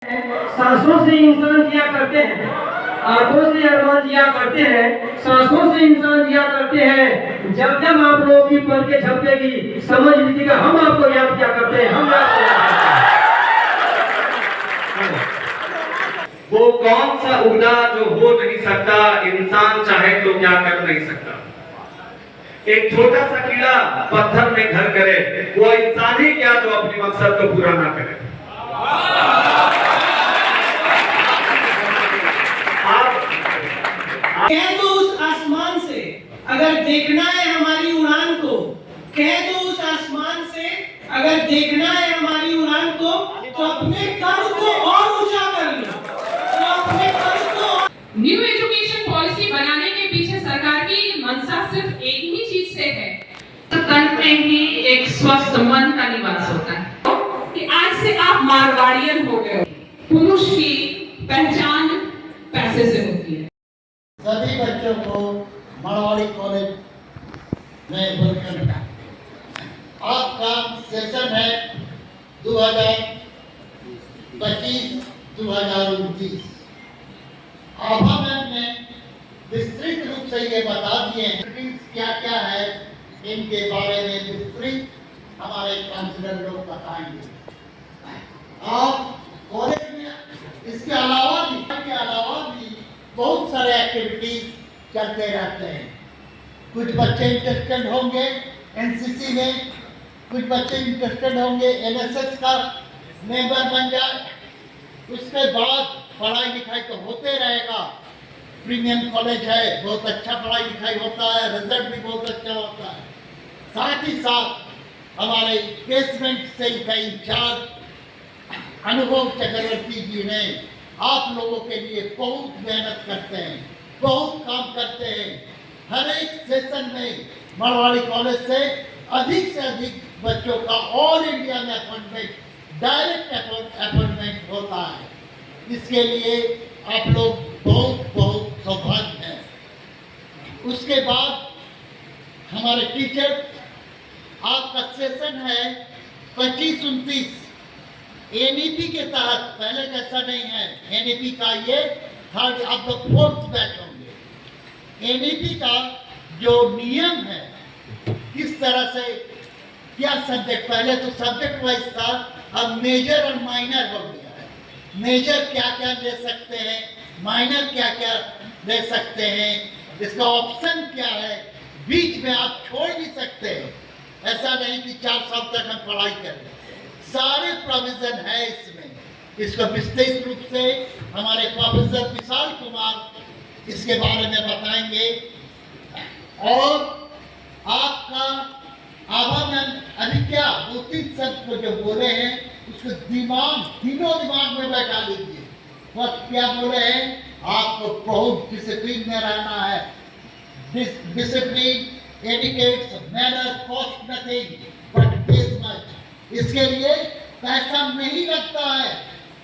सांसों से इंसान जिया करते हैं, आंखों से अरमान जिया करते हैं, सांसों से इंसान जिया करते हैं। जब जब आप लोगों की पलकें झपकेगी समझ लीजिएगा हम आपको याद किया करते हैं, हम याद किया करते हैं। वो कौन सा उगना जो हो नहीं सकता, इंसान चाहे तो क्या कर नहीं सकता। एक छोटा सा कीड़ा पत्थर में घर करे, वो इंसान ही क्या जो अपने मकसद को पूरा ना करे। कह दो उस आसमान से, अगर देखना है हमारी उड़ान को, कह दो उस आसमान से अगर देखना है हमारी उड़ान को, तो अपने कद को और ऊंचा कर लो, तो अपने कद को। न्यू एजुकेशन पॉलिसी बनाने के पीछे सरकार की मंशा सिर्फ एक ही चीज से है, तन में ही एक स्वस्थ मन का निवास होता है कि आज से आप मारवाड़ियन हो गए। पुरुष की पहचान पैसे से होती है। सभी बच्चों को मारवाड़ी कॉलेज में वेलकम। आपका सेशन है 2025-2029। आभा मैम ने विस्तृत रूप से ये बता दिए हैं क्या क्या है, इनके बारे में विस्तृत हमारे काउंसलर लोग बताएंगे। आप कॉलेज में इसके अलावा भी बहुत सारे एक्टिविटीज चलते रहते हैं। कुछ बच्चे इंटरेस्टेड होंगे एनसीसी में, कुछ बच्चे इंटरेस्टेड होंगे एनएसएस का मेंबर बन जाए। उसके बाद पढ़ाई लिखाई तो होते रहेगा। प्रीमियम कॉलेज है, बहुत अच्छा पढ़ाई लिखाई होता है, रिजल्ट भी बहुत अच्छा होता है। साथ ही साथ हमारे प्लेसमेंट सेल का इंचार्ज अनुभव चक्रवर्ती जी ने आप लोगों के लिए बहुत मेहनत करते हैं, बहुत काम करते हैं। हर एक सेशन में मारवाड़ी कॉलेज से अधिक बच्चों का ऑल इंडिया में अपॉइंटमेंट, डायरेक्ट अपॉइंटमेंट होता है। इसके लिए आप लोग बहुत सौभाग्य हैं। उसके बाद हमारे टीचर, आपका सेशन है 25-29 एनईपी के तहत। पहले जैसा नहीं है, एनईपी का ये थर्ड आप लोग 4th बैच होंगे। एनईपी का जो नियम है, किस तरह से क्या सब्जेक्ट, पहले तो सब्जेक्ट वाइज था, अब मेजर और माइनर हो गया है। मेजर क्या क्या ले सकते हैं, माइनर क्या क्या ले सकते हैं, इसका ऑप्शन क्या है, बीच में आप छोड़ भी सकते हैं। ऐसा नहीं कि 4 साल तक हम पढ़ाई करें, सारे प्रोविजन है इसमें। इसको विस्तृत रूप से हमारे प्रोफेसर विशाल कुमार इसके बारे में बताएंगे। और आपका आभा मैम अभी क्या 2-3 शब्द को जो बोले हैं उसको तीनों दिमाग में बैठा लीजिए। फर्स्ट क्या बोले हैं, आपको बहुत डिसिप्लिन में रहना है। Discipline etiquettes manner cost nothing but pays much. इसके लिए पैसा नहीं लगता है,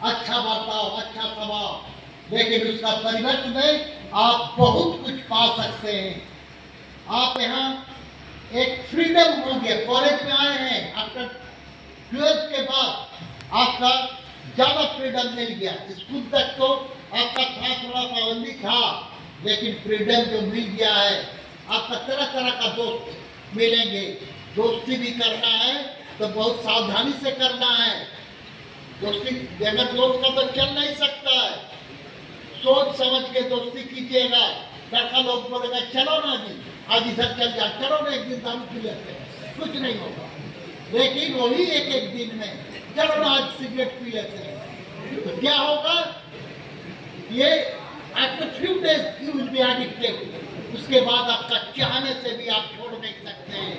अच्छा बर्ताव, अच्छा स्वभाव, लेकिन उसका परिवर्तन में आप बहुत कुछ पा सकते हैं। आप यहाँ एक फ्रीडम हो गया, कॉलेज में आए हैं, आफ्टर 12th के बाद आपका ज़्यादा फ्रीडम मिल गया। स्कूल तक तो आपका थोड़ा पाबंदी था, लेकिन फ्रीडम जो मिल गया है, आपका तरह तरह का दोस्त मिलेंगे। दोस्ती भी करना है तो बहुत सावधानी से करना है। दोस्ती बगैर दोस्त का तो चल नहीं सकता है। सोच समझ के दोस्ती कीजिएगा। लड़का लोग बोलेगा चलो ना जी, आज इधर चल जा, चलो ना एक दिन दारू पी लेते हैं, कुछ नहीं होगा। लेकिन वही एक दिन में चलो ना आज सिगरेट पी लेते हैं, तो क्या होगा, ये after few days you will be addicted। उसके बाद आपका चाहने से भी आप छोड़ नहीं सकते हैं।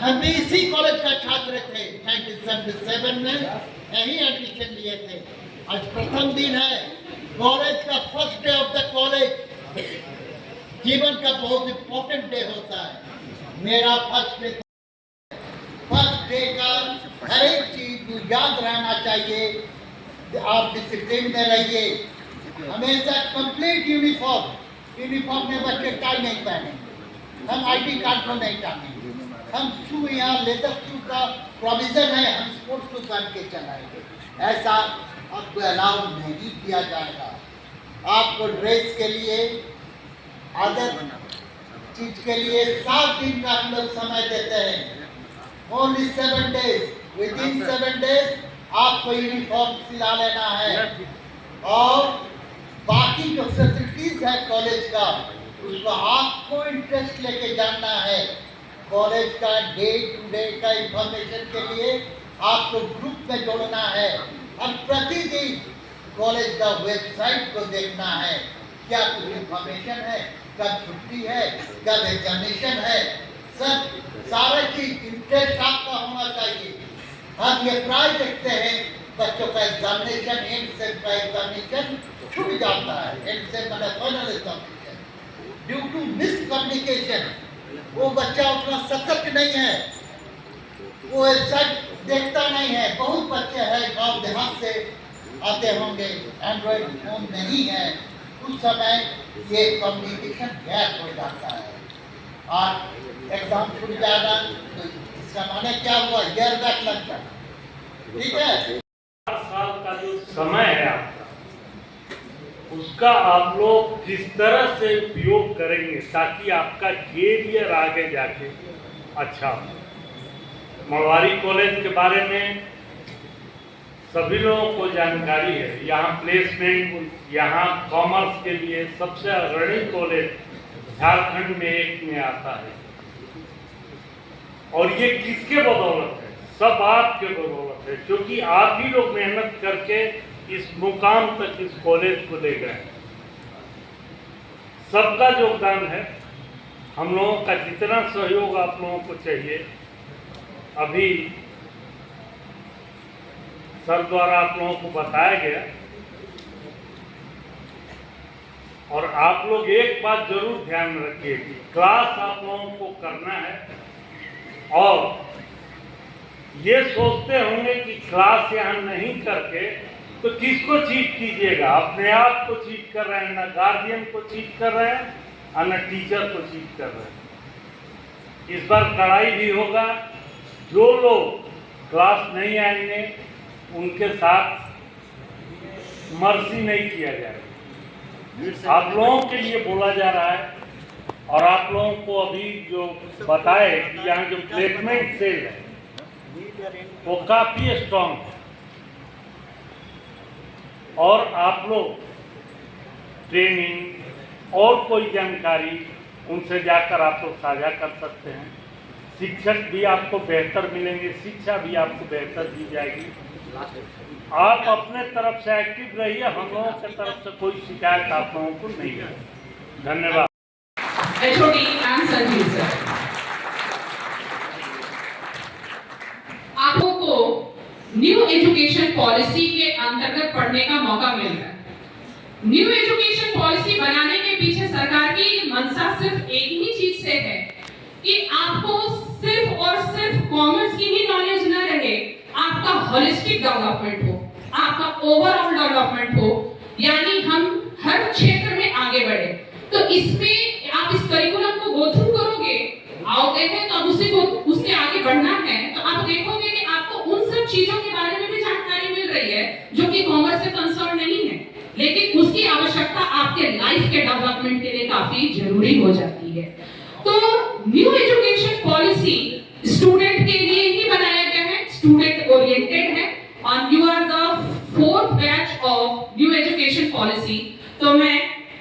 हम भी इसी कॉलेज का छात्र थे, 1977 में यही एडमिशन लिए थे। आज प्रथम दिन है कॉलेज का, first day of the college. जीवन का बहुत इंपॉर्टेंट डे होता है। मेरा फर्स्ट डे का हर एक चीज याद रहना चाहिए। आप डिसिप्लिन में रहिए, हमेशा कंप्लीट यूनिफॉर्म में बच्चे टाई नहीं पहनेंगे, हम आईडी कार्ड को नहीं टांगेंगे, हम शू यहाँ लेदर शू का प्रोविजन है, हम स्पोर्ट्स शू पहन के चलाएंगे। ऐसा आपको अलाउ नहीं किया जाएगा। आपको ड्रेस के लिए, अदर चीज के लिए 7 दिन का हम लोग समय देते हैं। Only 7 days, with in 7 days आपको यूनिफॉर्म सिला लेना है। और बाकी जो फैसिलिटीज है कॉलेज का, उसको आपको इंटरेस्ट लेके जानना है। कॉलेज का डे टू डे का इंफॉर्मेशन के लिए आपको ग्रुप में जोड़ना है और प्रतिदिन कॉलेज का वेबसाइट को देखना है, क्या कुछ इंफॉर्मेशन है, कब छुट्टी है, कब एग्जामिनेशन है, सब सारा चीज इंटरेस्ट आपका होना चाहिए। हम ये प्राय देखते हैं बच्चों का एग्जामिनेशन, एंड सेम का एग्जामिनेशन छूट जाता है, एंड सेम मतलब final examination, due to miscommunication. वो बच्चा उतना सतर्क नहीं है, वो वेबसाइट देखता नहीं है। बहुत बच्चे हैं गांव देहात से आते होंगे, एंड्रॉइड फोन नहीं है, उस समय ये कम्युनिकेशन गैप हो जाता है और एग्जाम छूट जाएगा। तो इसका माने क्या हुआ, ईयर बैक लग जाए। ठीक है, 4 साल का जो समय है आपका, उसका आप लोग किस तरह से उपयोग करेंगे ताकि आपका कैरियर आगे जाके अच्छा हो। मरवारी कॉलेज के बारे में सभी लोगों को जानकारी है। यहाँ प्लेसमेंट, यहाँ कॉमर्स के लिए सबसे अग्रणी कॉलेज झारखंड में एक में आता है। और ये किसके बदौलत है? सब आपके बदौलत है, क्योंकि आप ही लोग मेहनत करके इस मुकाम तक इस कॉलेज को ले गए। सबका योगदान है। हम लोगों का जितना सहयोग आप लोगों को चाहिए, अभी सर द्वारा आप लोगों को बताया गया। और आप लोग एक बात जरूर ध्यान रखिए कि क्लास आप लोगों को करना है, और ये सोचते होंगे कि क्लास यहाँ नहीं करके तो किसको चीट कीजिएगा। अपने आप को चीट कर रहे हैं, ना गार्जियन को चीट कर रहे हैं और ना टीचर को चीट कर रहे हैं। इस बार कड़ाई भी होगा। जो लोग क्लास नहीं आएंगे उनके साथ मर्सी नहीं किया जाएगा। आप लोगों के लिए बोला जा रहा है। और आप लोगों को अभी जो बताए कि यहाँ जो प्लेसमेंट सेल है वो काफ़ी स्ट्रॉन्ग है, और आप लोग ट्रेनिंग और कोई जानकारी उनसे जाकर आप लोग साझा कर सकते हैं। शिक्षक भी आपको बेहतर मिलेंगे, शिक्षा भी आपको बेहतर दी जाएगी। आप अपने तरफ से एक्टिव रहिए, हम लोगों की तरफ से कोई शिकायत आप लोगों को नहीं है। धन्यवाद। HOD and संजीव सर, आपको को न्यू एजुकेशन पॉलिसी के अंतर्गत पढ़ने का मौका मिल रहा है। न्यू एजुकेशन पॉलिसी बनाने के पीछे सरकार की मंशा सिर्फ एक ही चीज से है कि आपको सिर्फ और सिर्फ कॉमर्स की ही नॉलेज न रहे, आपका होलिस्टिक डेवलपमेंट हो, आपका ओवरऑल डेवलपमेंट हो, यानी हम हर क्षेत्र में आगे बढ़े। तो इसमें आप इस करिकुलम को गो थ्रू करोगे, आओ देखें तो उससे आगे बढ़ना है, तो आप देखोगे कि आपको उन सब चीजों के बारे में भी जानकारी मिल रही है जो कि कॉमर्स से कंसर्न नहीं है, लेकिन उसकी आवश्यकता आपके लाइफ के डेवलपमेंट के लिए काफी जरूरी हो जाती है। तो न्यू एजुकेशन पॉलिसी स्टूडेंट के लिए ही बनाया गया है, स्टूडेंट ओरिएंटेड है, और you are the 4th batch of new education policy. तो मैं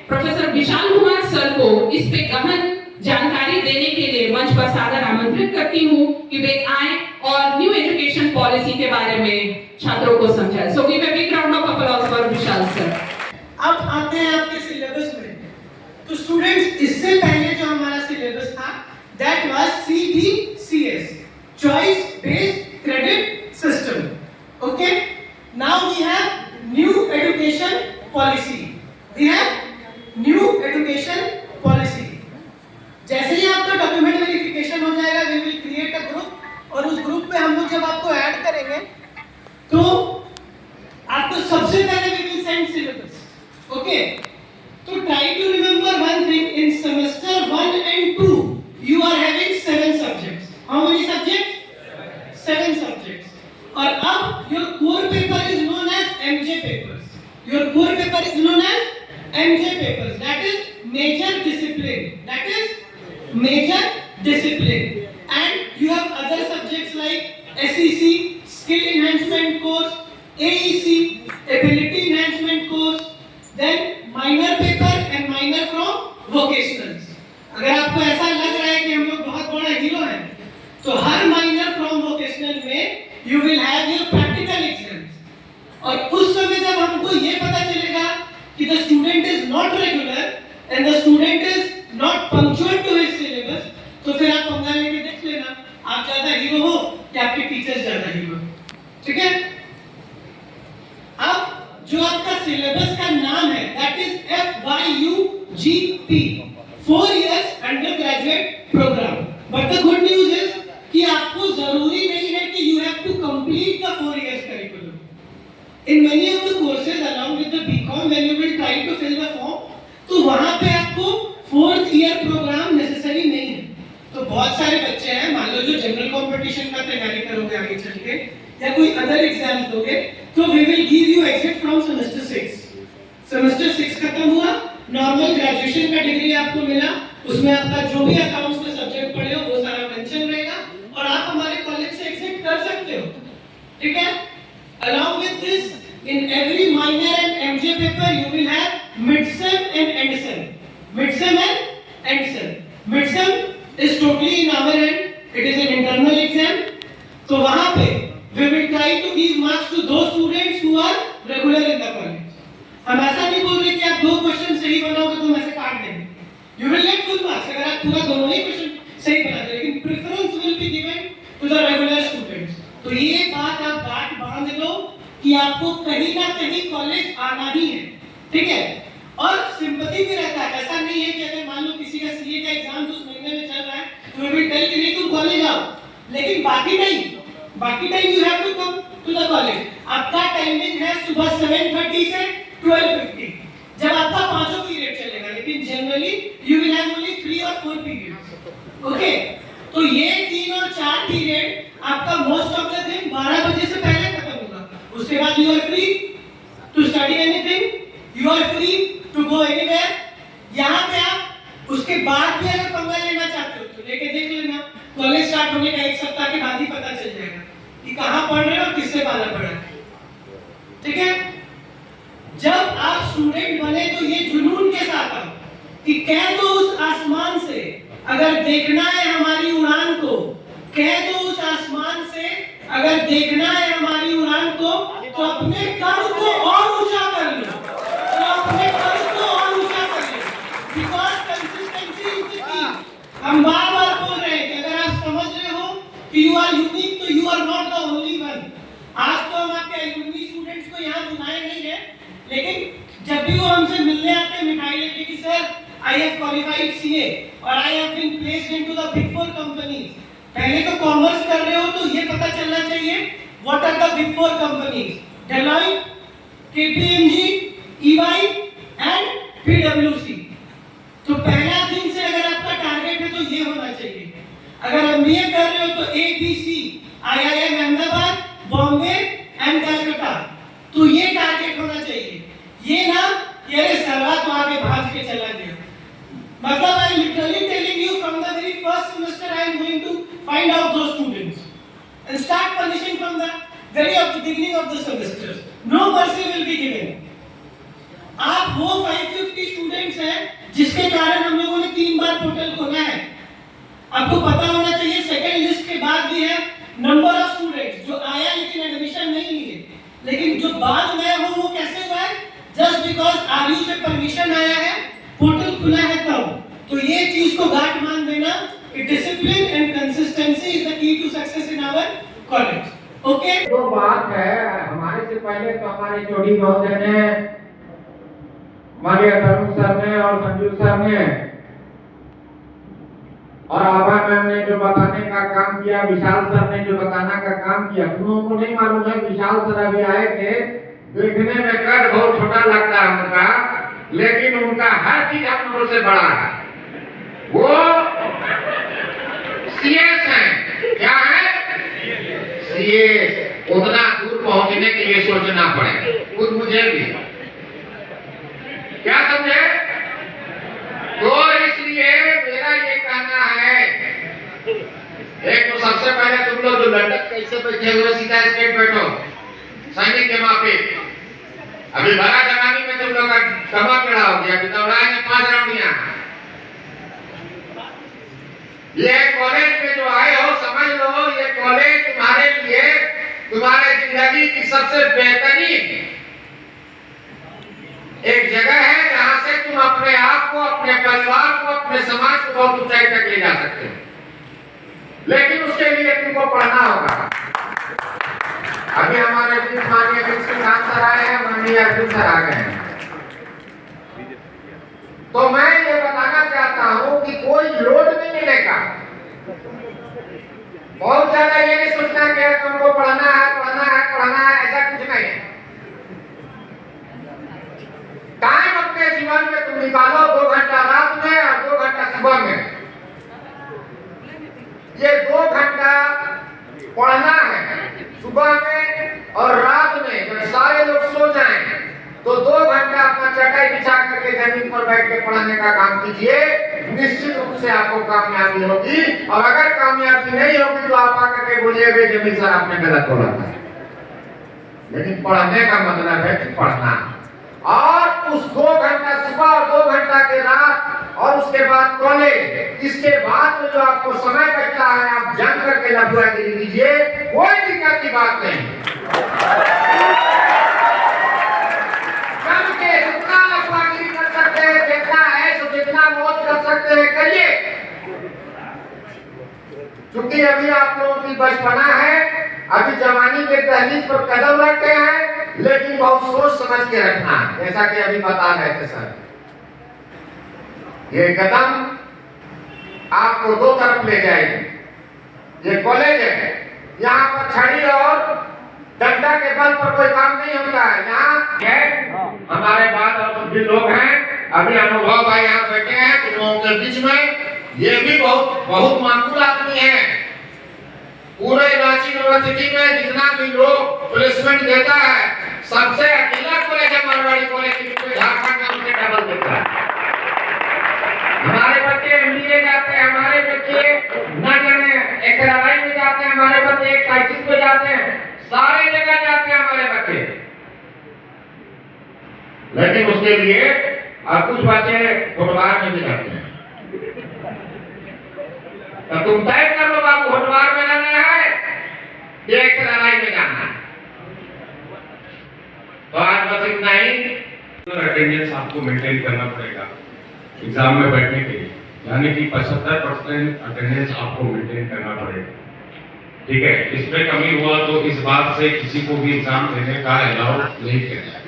प्रोफेसर विशाल कुमार सर को इस पे गहन जानकारी देने के लिए मंच पर सादर आमंत्रित करती हूँ कि वे आए और न्यू एजुकेशन पॉलिसी के बारे में छात्रों को समझाएं। So give a big round of applause for Vishal sir. अब आते हैं आपके सिलेबस में। तो स्टूडेंट्स, इससे पहले जो हमारा सिलेबस था that was CBCS, choice based credit system. Okay, now we have new education policy. We have new education policy. जैसे ही आपका डॉक्यूमेंट वेरिफिकेशन हो जाएगा, we will create a group, और उस ग्रुप पे हम लोग जब आपको ऐड करेंगे तो आपको सबसे पहले we will send syllabus. Okay, तो try to remember one thing, in semester 1 and 2 you are having 7 subjects. How many subjects? 7 subjects. और अब your core paper is no Your core paper is known as MJ papers. That is major discipline. That is major discipline. And you have other subjects like SEC, skill enhancement course, AEC, ability enhancement course, then minor paper and minor from vocationals. अगर आपको ऐसा लग रहा है कि हम लोग बहुत बड़ा हीरो हैं, तो हर माइनर फ्रॉम वोकेशनल में you will have your practical exams. और उस समय जब हमको ये पता चलेगा कि the student is not regular and the student is not punctual to his syllabus, तो फिर आप पंगा लेके देख लेना आप ज्यादा हीरो हो या आपके टीचर्स ज्यादा हीरो। ठीक है, अब जो आपका सिलेबस का नाम है that is FYUGP, 4 years undergraduate program. But the good news is कि आपको जरूरी नहीं है कि you have to complete the 4 years curriculum. In many of the courses along with the BCom when you will try to fill the form, तो वहाँ पे आपको 4th year program necessary नहीं है। तो बहुत सारे बच्चे हैं, मान लो जो जनरल कंपटीशन का तैयारी करोगे आगे चल के या कोई अदर एग्जाम दोगे, तो we will give you exit from semester 6. Semester 6 खत्म हुआ, नॉर्मल ग्रेजुएशन का डिग्री आपको मिला, उसमें आपका जो भी अकाउंट्स में सब्जेक्ट पढ़े हो वो सारा मेंशन रहेगा और आप हमारे कॉलेज से एग्जिट कर सकते हो। ठीक है, along with this in every minor and MJ paper you will have midsem and endsem. Midsem and endsem. Midsem is totally in our hand, it is an internal exam, तो वहां पे we will try to give marks to those students who are regular in the college. हम ऐसा नहीं बोल रहे कि आप 2 क्वेश्चन सही बनाओगे तो हम ऐसे काट देंगे। You will get full marks अगर आप पूरा दोनों ही क्वेश्चन सही बनाते, लेकिन preference will be given to the regular students. तो ये बात आप गांठ बांध लो कि आपको कहीं ना कहीं कॉलेज आना ही है। ठीक है, और सिंपैथी भी रहता है, ऐसा नहीं है कि अगर मान लो किसी का सीए का एग्जाम उस महीने में चल रहा है तो वी विल टेल कि नहीं तुम कॉलेज आओ, लेकिन बाकी नहीं, बाकी time you have to come to the college. आपका टाइमिंग है सुबह 7:30 से 12:50, जब आपका पांचों पीरियड चलेगा, लेकिन generally you will have only 3 और 4 पीरियड्स। ओके, तो ये 3 और 4 पीरियड आपका मोस्ट ऑफ द दिन 12 बजे से पहले खत्म होगा। उसके बाद you are free to study anything, you are free to go anywhere. यहाँ पे आप उसके बाद भी अगर पंगा लेना चाहते हो तो लेके देख लेना, कॉलेज स्टार्ट होने का 1 सप्ताह के बाद ही पता चल जाएगा कि कहाँ पढ़ रहे हो और किससे पाला पड़ा है। ठीक है, जब आप स्टूडेंट बने तो ये जुनून के साथ आओ कि कह दो उस आसमान से अगर देखना है हमारी उड़ान को, कह दो उस आसमान से अगर देखना है हमारी उड़ान को, तो अपने कद को और ऊंचा कर लो, तो अपने कद को और ऊंचा कर लो, because consistency is the key. हम बार-बार बोल रहे हैं कि अगर आप समझ रहे हो कि यू आर यूनिक तो you are not the only one. आज तो हम आपके एलुमनी स्टूडेंट्स को यहाँ बुलाए नहीं है, लेकिन जब भी वो हमसे मिलने आते हैं मिठाई लेके कि sir I have qualified CA और I have been placed into the big 4 companies. पहले तो कॉमर्स कर रहे हो तो ये पता चलना चाहिए what are the big 4 companies, Deloitte, KPMG, EY and पीडब्ल्यूसी। तो पहला दिन से अगर आपका टारगेट है तो ये होना चाहिए। अगर एमबीए कर रहे हो तो ABC, IIM Ahmedabad, Bombay and Calcutta, तो ये टारगेट होना चाहिए। ये ना ये सरवा तो आगे भाग के चला गया, मतलब I am literally telling you from the very first semester I am going to find out those students and start punishing from the very of the beginning of the semester. No mercy will be given. आप वो 550 students हैं जिसके कारण हम लोगों ने 3 बार portal खोला है। आपको पता होना चाहिए सेकंड लिस्ट के बाद भी है नंबर ऑफ स्टूडेंट्स जो आया लेकिन एडमिशन नहीं लिए, लेकिन जो बाद में हो वो कैसे हुआ है? जस्ट बिकॉज आरयू से परमिशन आया है, पोर्टल खुला है तब। तो ये चीज को गांठ मान देना कि discipline and consistency is the key to success in our college. Okay, तो बात है हमारे से पहले तो हमारे जोड़ी महोदय ने, हमारे अतरुण सर ने और संजू सर ने और आभा मैम ने जो बताने का काम किया, विशाल सर ने जो बताने का काम किया, तुम लोगों को नहीं मालूम है विशाल सर अभी आए थे, देखने में कद बहुत छोटा लगता है उनका, लेकिन उनका हर चीज हम लोगों से बड़ा है। वो सीएस हैं। क्या है? सीएस। उतना दूर पहुंचने के लिए सोचना पड़े, खुद मुझे भी तुम लोग जो लटक कैसे बैठे हुए सीधा स्ट्रेट बैठो, सैनिक के माफी। अभी भरा जमानी में तुम लोग का कमर खड़ा हो गया, अभी दौड़ाएंगे 5 राउंड यहाँ। ये कॉलेज में जो आए हो समझ लो, ये कॉलेज तुम्हारे लिए तुम्हारे जिंदगी की सबसे बेहतरीन एक जगह है जहां से तुम अपने आप को, अपने परिवार को, अपने समाज को बहुत ऊंचाई तक ले जा सकते हो। लेकिन उसके लिए तुमको पढ़ना होगा। अभी हमारे बीच माननीय प्रिंसिपल सर आए हैं, माननीय अर्जुन सर आ गए हैं। तो मैं ये बताना चाहता हूं कि कोई लोड नहीं मिलेगा। बहुत ज्यादा ये नहीं सोचना कि तुमको पढ़ना है, ऐसा कुछ नहीं है। टाइम अपने जीवन में तुम निकालो, 2 घंटा रात में और 2 घंटा सुबह में। ये 2 घंटा पढ़ना है सुबह में और रात में। जब सारे लोग सो जाएं तो 2 घंटा अपना चटाई बिछा करके जमीन पर बैठ के पढ़ने का काम कीजिए। निश्चित रूप से आपको कामयाबी होगी। और अगर कामयाबी नहीं होगी तो आप आकर के बोलिएगा जमीन सर आपने गलत बोला था। लेकिन पढ़ने का मतलब है कि पढ़ना, और उस 2 घंटा सुबह और 2 घंटा के रात और उसके बाद कॉलेज, इसके बाद जो आपको समय बचता है आप जम करके लफड़ागिरी कीजिए, कोई दिक्कत की बात नहीं। जम के जितना लफड़ागिरी कर सकते हैं, जितना है तो जितना मौज कर सकते हैं करिए। क्योंकि अभी आप लोगों की बचपना है, अभी जवानी के दहलीज पर कदम रखते हैं, लेकिन बहुत सोच समझ के रखना। जैसा कि अभी बता रहे थे सर, ये कदम आपको 2 तरफ ले जाएगी। ये कॉलेज है, यहाँ पर छड़ी और डंडा के बल पर कोई काम नहीं होता है। यहाँ हमारे बाद और भी लोग हैं, अभी अनुभव भाई यहाँ बैठे हैं तुम लोगों के बीच में। ये भी बहुत माकूल आदमी है। पूरे रांची यूनिवर्सिटी में जितना भी लोग प्लेसमेंट देता है, सबसे अकेला कॉलेज है मारवाड़ी कॉलेज, झारखंड में उनसे डबल देता है। हमारे बच्चे एमबीए जाते हैं, हमारे बच्चे न जाने एक्सआरआई में जाते हैं, हमारे बच्चे एक्साइसिस में जाते हैं, सारे जगह जाते हैं हमारे बच्चे। लेकिन उसके लिए और कुछ बच्चे फुटबाल में भी जाते हैं। तो तुम तय कर लो बाबू, फुटबाल में जाना है या एक्सआरआई में जाना है। तो आज बस इतना ही। अटेंडेंस आपको मेंटेन करना पड़ेगा एग्जाम में बैठने के लिए, यानी कि 75% अटेंडेंस आपको मेंटेन करना पड़ेगा। ठीक है, इसमें कमी हुआ तो इस बात से किसी को भी एग्जाम देने का अलाउ नहीं किया जाए।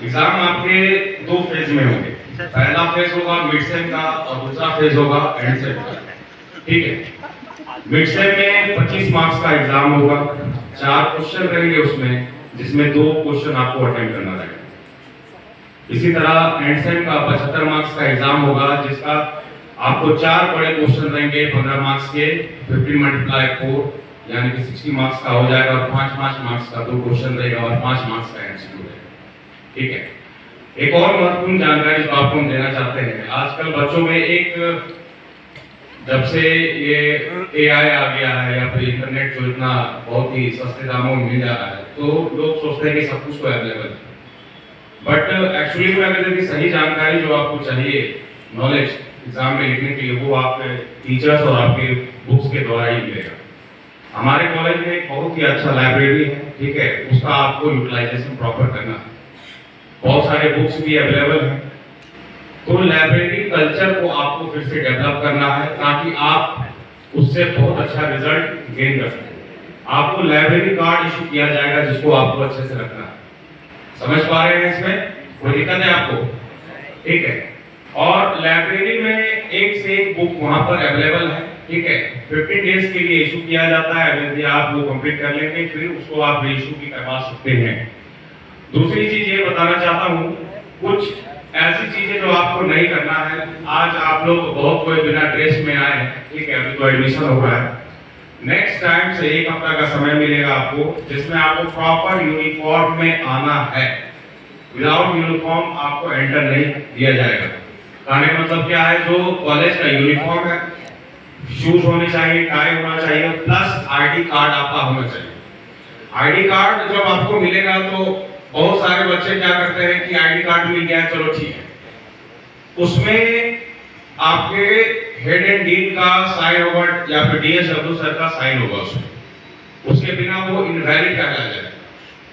एग्जाम आपके 2 फेज में होंगे। पहला फेज होगा मिड सेम का और दूसरा फेज होगा एंड सेम का। ठीक है, मिड सेम में 25 मार्क्स का एग्जाम होगा, 4 क्वेश्चन रहेंगे उसमें, जिसमें 2 क्वेश्चन आपको अटेम्प्ट करना रहेगा। इसी तरह एंड सेम का 75 मार्क्स का एग्जाम होगा, जिसका आपको 4 बड़े क्वेश्चन रहेंगे 15 मार्क्स के, 15 × 4 यानी कि 60 मार्क्स का हो जाएगा, और 5 मार्क्स का 2 क्वेश्चन रहेगा और 5 मार्क्स का एमसीक्यू रहेगा। ठीक है, एक और महत्वपूर्ण जानकारी जो आपको हम देना चाहते हैं, आजकल बच्चों में एक, जब से ये एआई आ गया है या फिर इंटरनेट जो इतना बहुत ही सस्ते दामों में मिल जा रहा है, तो लोग सोचते हैं कि सब कुछ तो अवेलेबल है। बट एक्चुअली में अगर यदि सही जानकारी जो आपको चाहिए, नॉलेज एग्जाम में लिखने के लिए, वो आपके टीचर्स और आपके बुक्स के द्वारा ही मिलेगा। हमारे कॉलेज में एक बहुत ही अच्छा लाइब्रेरी है। ठीक है, उसका आपको यूटिलाइजेशन प्रॉपर करना है। बहुत सारे बुक्स भी अवेलेबल हैं, तो लाइब्रेरी कल्चर को आपको फिर से डेवलप करना है, ताकि आप उससे बहुत अच्छा रिजल्ट गेन कर सकें। आपको लाइब्रेरी कार्ड इशू किया जाएगा, जिसको आपको अच्छे से रखना है। समझ पा रहे हैं? इसमें कोई दिक्कत है आपको? ठीक है, और लाइब्रेरी में एक से एक बुक वहां पर अवेलेबल है। ठीक है, 15 डेज के लिए इशू किया जाता है। यदि आप वो कंप्लीट कर लेंगे, फिर उसको आप रीइशू भी करवा सकते हैं। दूसरी चीज ये बताना चाहता हूँ, कुछ ऐसी चीजें जो आपको नहीं करना है। आज आप लोग बहुत कोई बिना ड्रेस में आए हैं। ठीक है, अभी तो एडमिशन हो रहा है। नेक्स्ट टाइम से 1 हफ्ता का समय मिलेगा आपको, जिसमें आपको प्रॉपर यूनिफॉर्म में आना है। विदाउट यूनिफॉर्म आपको एंटर नहीं दिया जाएगा। कहने का मतलब क्या है, जो कॉलेज का यूनिफॉर्म है शूज होने चाहिए, टाई होना चाहिए, प्लस आईडी कार्ड आपका होना चाहिए। आईडी कार्ड जब आपको मिलेगा तो बहुत सारे बच्चे क्या करते हैं कि आईडी कार्ड मिल गया, चलो ठीक है, उसमें आपके हेड एंड डीन का साइन होगा या फिर डीएसडब्ल्यू सर का साइन होगा उसमें, उसके बिना वो इनवैलिड कर जाएगा।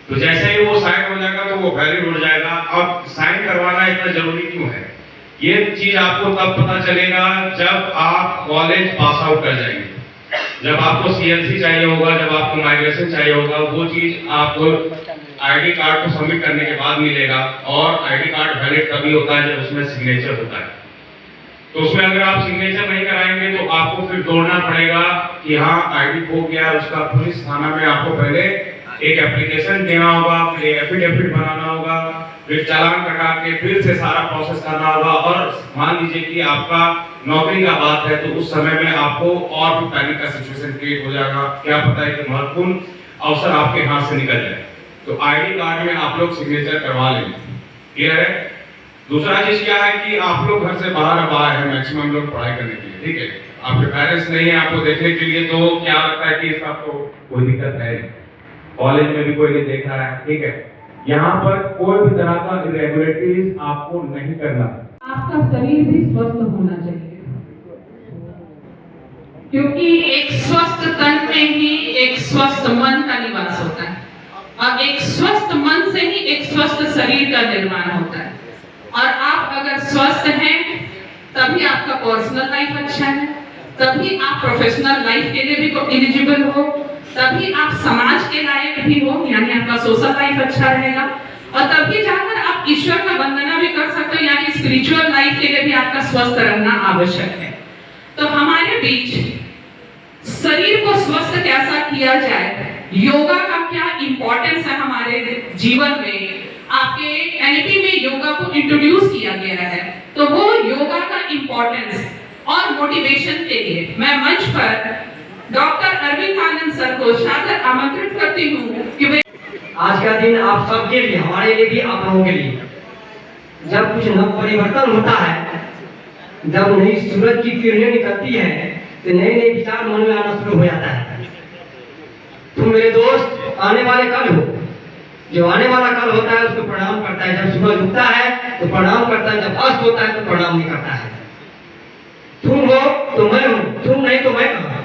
तो जैसे ही वो साइन हो जाएगा तो वो वैलिड हो जाएगा। अब साइन करवाना इतना जरूरी क्यों है? ये चीज आपको तब पता चलेगा जब आप कॉलेज पास आउट कर जाएंगे, जब आपको सीएलसी चाहिए होगा, जब आपको माइग्रेशन चाहिए होगा, वो चीज आपको आईडी कार्ड को सबमिट करने के बाद मिलेगा। और आईडी कार्ड वैलिड तभी होता है जब उसमें सिग्नेचर होता है। तो उसमें अगर आप सिग्नेचर नहीं कराएंगे तो आपको फिर दौड़ना पड़ेगा कि हाँ आईडी खो गया, उसका पुलिस थाना में आपको पहले एक एप्लीकेशन देना होगा, फिर एफिडेविट बनाना होगा, फिर चालान कटा के फिर से सारा प्रोसेस करना होगा। और मान लीजिए कि आपका नौकरी का बात है तो उस समय में आपको और भी पैनिक का सिचुएशन क्रिएट हो जाएगा, क्या पता है कि महत्वपूर्ण अवसर आपके हाथ से निकल जाए। तो आईडी कार्ड में आप लोग सिग्नेचर करवा लेंगे, क्लियर है? दूसरा चीज क्या है कि आप लोग घर से बाहर अब आए हैं, मैक्सिमम लोग पढ़ाई करने के लिए, ठीक है, आपके पेरेंट्स नहीं है आपको देखने के लिए, तो क्या लगता है कि इसका तो कोई दिक्कत है, कॉलेज में भी कोई नहीं देख रहा है, ठीक है, यहाँ पर कोई भी तरह का इरेगुलरिटीज आपको नहीं करना। आपका शरीर भी स्वस्थ होना चाहिए, क्योंकि एक स्वस्थ तन में ही एक स्वस्थ मन का निवास होता है, और एक स्वस्थ मन से ही एक स्वस्थ शरीर का निर्माण होता है। और आप अगर स्वस्थ हैं तभी आपका पर्सनल लाइफ अच्छा है, तभी आप प्रोफेशनल लाइफ के लिए भी एलिजिबल हो, तभी आप समाज के लायक भी हो, यानी आपका सोशल लाइफ अच्छा रहेगा, और तभी जाकर आप ईश्वर का वंदना भी कर सकते हो, यानी स्पिरिचुअल लाइफ के लिए भी आपका स्वस्थ रहना आवश्यक है। तो हमारे बीच शरीर को स्वस्थ कैसा किया जाए, योगा का क्या इंपॉर्टेंस है हमारे जीवन में, आपके एनपी में योगा को इंट्रोड्यूस किया गया है। तो वो योगा का इंपॉर्टेंस और मोटिवेशन के लिए मैं मंच पर डॉक्टर अरविंद आनंद सर को सादर आमंत्रित करती हूँ कि वे आज का दिन आप सबके लिए, हमारे लिए भी, आप लोगों के लिए, जब कुछ नव परिवर्तन होता है, जब नई सूरज की किरणें निकलती है तो नए नए विचार मन में आना शुरू हो जाता है। तुम मेरे दोस्त आने वाले कल हो, जो आने वाला कल होता है उसको प्रणाम करता है, जब सूरज उगता है तो प्रणाम करता है, जब अस्त होता है तो प्रणाम नहीं करता है। तुम हो तो मैं हूँ, तुम नहीं तो मैं कहाँ,